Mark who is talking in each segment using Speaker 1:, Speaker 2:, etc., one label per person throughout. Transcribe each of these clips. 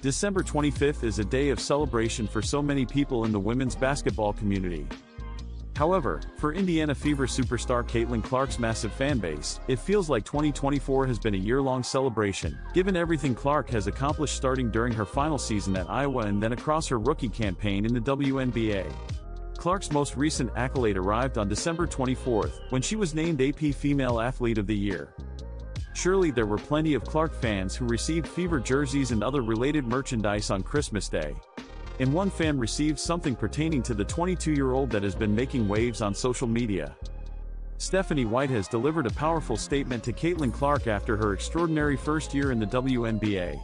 Speaker 1: December 25th is a day of celebration for so many people in the women's basketball community. However, for Indiana Fever superstar Caitlin Clark's massive fanbase, it feels like 2024 has been a year-long celebration, given everything Clark has accomplished starting during her final season at Iowa and then across her rookie campaign in the WNBA. Clark's most recent accolade arrived on December 24th, when she was named AP Female Athlete of the Year. Surely there were plenty of Clark fans who received Fever jerseys and other related merchandise on Christmas Day. And one fan received something pertaining to the 22-year-old that has been making waves on social media. Stephanie White has delivered a powerful statement to Caitlin Clark after her extraordinary first year in the WNBA.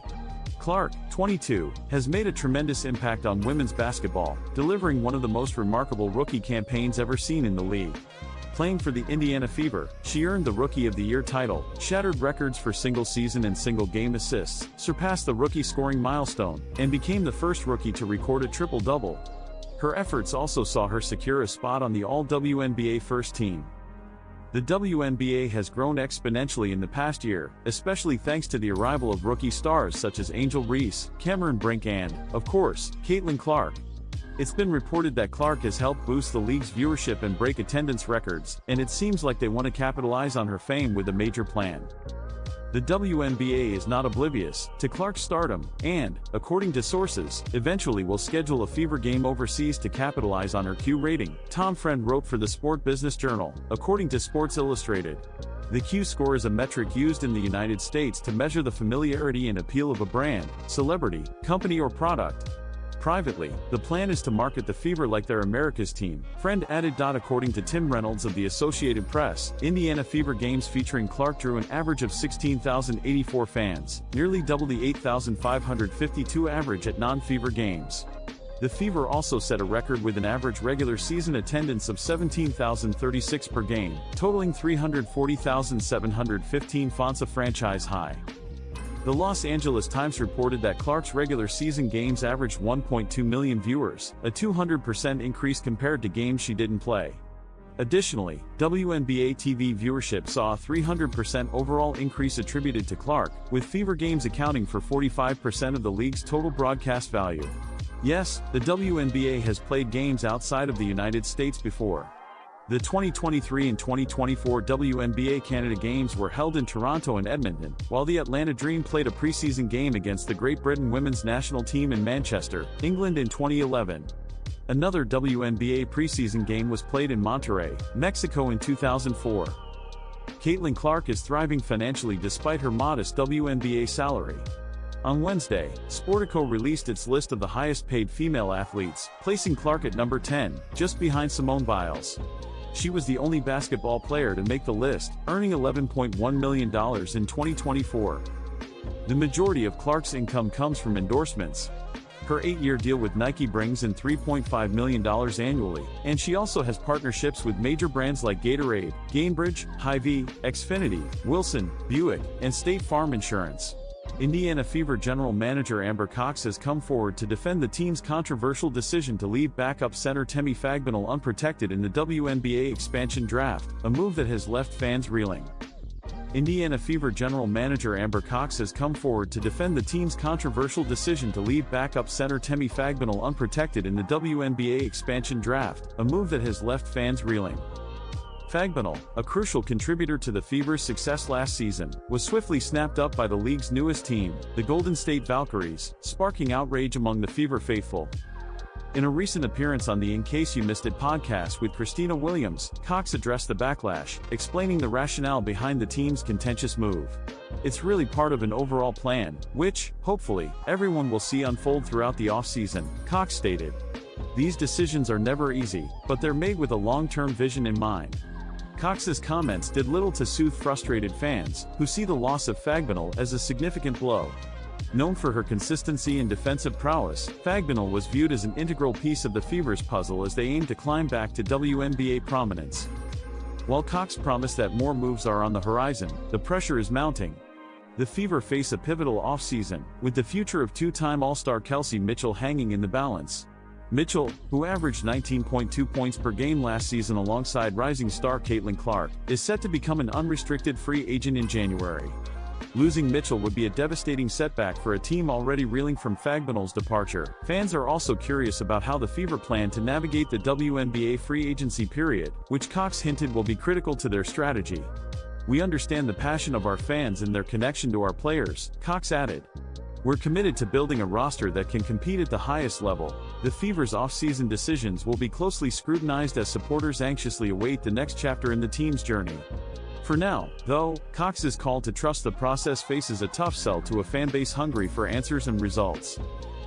Speaker 1: Clark, 22, has made a tremendous impact on women's basketball, delivering one of the most remarkable rookie campaigns ever seen in the league. Playing for the Indiana Fever, she earned the Rookie of the Year title, shattered records for single-season and single-game assists, surpassed the rookie scoring milestone, and became the first rookie to record a triple-double. Her efforts also saw her secure a spot on the All-WNBA first team. The WNBA has grown exponentially in the past year, especially thanks to the arrival of rookie stars such as Angel Reese, Cameron Brink and, of course, Caitlin Clark. It's been reported that Clark has helped boost the league's viewership and break attendance records, and it seems like they want to capitalize on her fame with a major plan. The WNBA is not oblivious to Clark's stardom, and, according to sources, eventually will schedule a Fever game overseas to capitalize on her Q rating, Tom Friend wrote for the Sport Business Journal, according to Sports Illustrated. The Q score is a metric used in the United States to measure the familiarity and appeal of a brand, celebrity, company or product. Privately, the plan is to market the Fever like they're America's team, Friend added. According to Tim Reynolds of the Associated Press, Indiana Fever games featuring Clark drew an average of 16,084 fans, nearly double the 8,552 average at non-Fever games. The Fever also set a record with an average regular season attendance of 17,036 per game, totaling 340,715 fans, a franchise high. The Los Angeles Times reported that Clark's regular season games averaged 1.2 million viewers, a 200% increase compared to games she didn't play. Additionally, WNBA TV viewership saw a 300% overall increase attributed to Clark, with Fever games accounting for 45% of the league's total broadcast value. Yes, the WNBA has played games outside of the United States before. The 2023 and 2024 WNBA Canada Games were held in Toronto and Edmonton, while the Atlanta Dream played a preseason game against the Great Britain women's national team in Manchester, England in 2011. Another WNBA preseason game was played in Monterrey, Mexico in 2004. Caitlin Clark is thriving financially despite her modest WNBA salary. On Wednesday, Sportico released its list of the highest-paid female athletes, placing Clark at number 10, just behind Simone Biles. She was the only basketball player to make the list, earning $11.1 million in 2024. The majority of Clark's income comes from endorsements. Her 8-year deal with Nike brings in $3.5 million annually, and she also has partnerships with major brands like Gatorade, Gainbridge, Hy-Vee, Xfinity, Wilson, Buick, and State Farm Insurance. Indiana Fever general manager Amber Cox has come forward to defend the team's controversial decision to leave backup center Temi Fagbinal unprotected in the WNBA expansion draft, a move that has left fans reeling. Indiana Fever general manager Amber Cox has come forward to defend the team's controversial decision to leave backup center Temi Fagbinal unprotected in the WNBA expansion draft, a move that has left fans reeling. Fagbinal, a crucial contributor to the Fever's success last season, was swiftly snapped up by the league's newest team, the Golden State Valkyries, sparking outrage among the Fever faithful. In a recent appearance on the In Case You Missed It podcast with Christina Williams, Cox addressed the backlash, explaining the rationale behind the team's contentious move. It's really part of an overall plan, which, hopefully, everyone will see unfold throughout the offseason, Cox stated. These decisions are never easy, but they're made with a long-term vision in mind. Cox's comments did little to soothe frustrated fans, who see the loss of Fagbinal as a significant blow. Known for her consistency and defensive prowess, Fagbinal was viewed as an integral piece of the Fever's puzzle as they aim to climb back to WNBA prominence. While Cox promised that more moves are on the horizon, the pressure is mounting. The Fever face a pivotal offseason, with the future of two-time All-Star Kelsey Mitchell hanging in the balance. Mitchell, who averaged 19.2 points per game last season alongside rising star Caitlin Clark, is set to become an unrestricted free agent in January. Losing Mitchell would be a devastating setback for a team already reeling from Fagbinal's departure. Fans are also curious about how the Fever plan to navigate the WNBA free agency period, which Cox hinted will be critical to their strategy. "We understand the passion of our fans and their connection to our players," Cox added. "We're committed to building a roster that can compete at the highest level." The Fever's off-season decisions will be closely scrutinized as supporters anxiously await the next chapter in the team's journey. For now, though, Cox's call to trust the process faces a tough sell to a fanbase hungry for answers and results.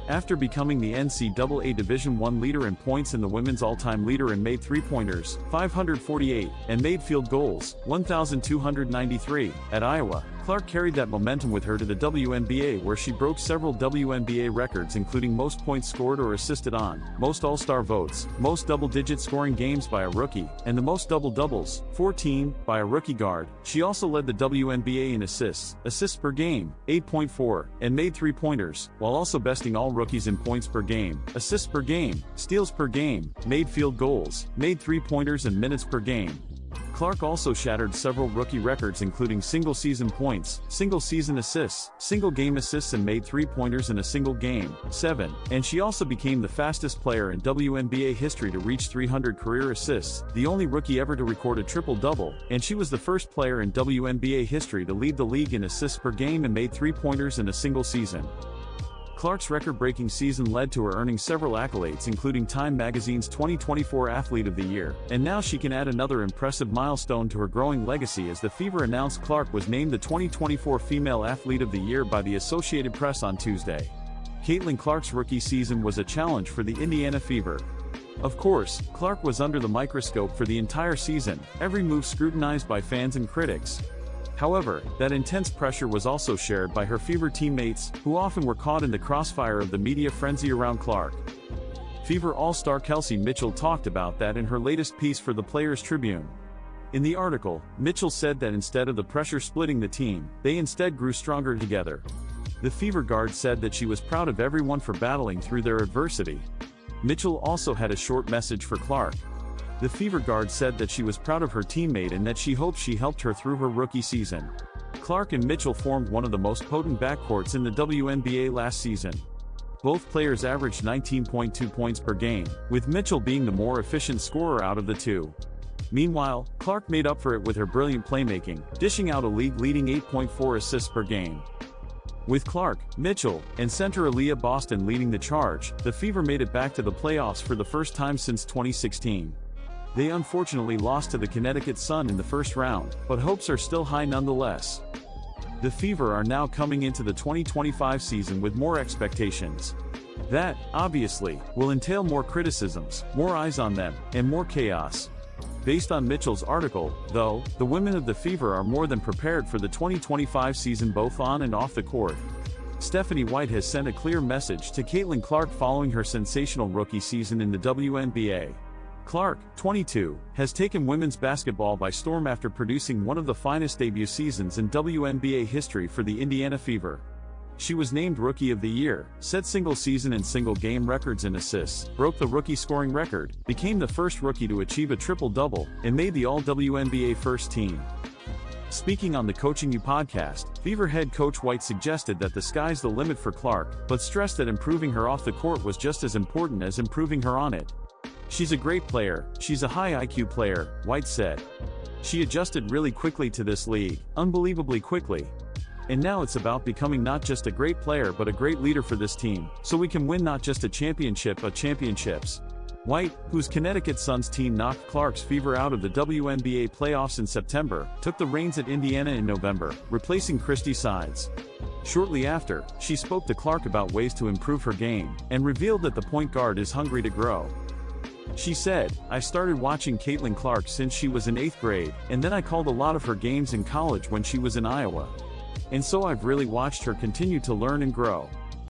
Speaker 1: After becoming the NCAA Division I leader in points and the women's all-time leader in made three-pointers, 548, and made field goals, 1,293, at Iowa, Clark carried that momentum with her to the WNBA, where she broke several WNBA records, including most points scored or assisted on, most All-Star votes, most double-digit scoring games by a rookie, and the most double-doubles, 14, by a rookie guard. She also led the WNBA in assists per game, 8.4, and made three-pointers, while also besting all rookies in points per game, assists per game, steals per game, made field goals, made three-pointers and minutes per game. Clark also shattered several rookie records, including single-season points, single-season assists, single-game assists, and made three-pointers in a single game, 7, and she also became the fastest player in WNBA history to reach 300 career assists, the only rookie ever to record a triple-double, and she was the first player in WNBA history to lead the league in assists per game and made three-pointers in a single season. Clark's record-breaking season led to her earning several accolades, including Time Magazine's 2024 Athlete of the Year, and now she can add another impressive milestone to her growing legacy as the Fever announced Clark was named the 2024 Female Athlete of the Year by the Associated Press on Tuesday. Caitlin Clark's rookie season was a challenge for the Indiana Fever. Of course, Clark was under the microscope for the entire season, every move scrutinized by fans and critics. However, that intense pressure was also shared by her Fever teammates, who often were caught in the crossfire of the media frenzy around Clark. Fever All-Star Kelsey Mitchell talked about that in her latest piece for the Players Tribune. In the article, Mitchell said that instead of the pressure splitting the team, they instead grew stronger together. The Fever guard said that she was proud of everyone for battling through their adversity. Mitchell also had a short message for Clark. The Fever guard said that she was proud of her teammate and that she hoped she helped her through her rookie season. Clark and Mitchell formed one of the most potent backcourts in the WNBA last season. Both players averaged 19.2 points per game, with Mitchell being the more efficient scorer out of the two. Meanwhile, Clark made up for it with her brilliant playmaking, dishing out a league-leading 8.4 assists per game. With Clark, Mitchell, and center Aaliyah Boston leading the charge, the Fever made it back to the playoffs for the first time since 2016. They unfortunately lost to the Connecticut Sun in the first round, but hopes are still high nonetheless. The Fever are now coming into the 2025 season with more expectations. That, obviously, will entail more criticisms, more eyes on them, and more chaos. Based on Mitchell's article, though, the women of the Fever are more than prepared for the 2025 season both on and off the court. Stephanie White has sent a clear message to Caitlin Clark following her sensational rookie season in the WNBA. Clark, 22, has taken women's basketball by storm after producing one of the finest debut seasons in WNBA history for the Indiana Fever. She was named Rookie of the Year, set single-season and single-game records in assists, broke the rookie scoring record, became the first rookie to achieve a triple-double, and made the All-WNBA first team. Speaking on the Coaching You podcast, Fever head coach White suggested that the sky's the limit for Clark, but stressed that improving her off the court was just as important as improving her on it. "She's a great player, she's a high IQ player," White said. "She adjusted really quickly to this league, unbelievably quickly. And now it's about becoming not just a great player but a great leader for this team, so we can win not just a championship but championships." White, whose Connecticut Suns team knocked Clark's Fever out of the WNBA playoffs in September, took the reins at Indiana in November, replacing Christy Sides. Shortly after, she spoke to Clark about ways to improve her game, and revealed that the point guard is hungry to grow. She said, "I started watching Caitlin Clark since she was in 8th grade, and then I called a lot of her games in college when she was in Iowa. And so I've really watched her continue to learn and grow.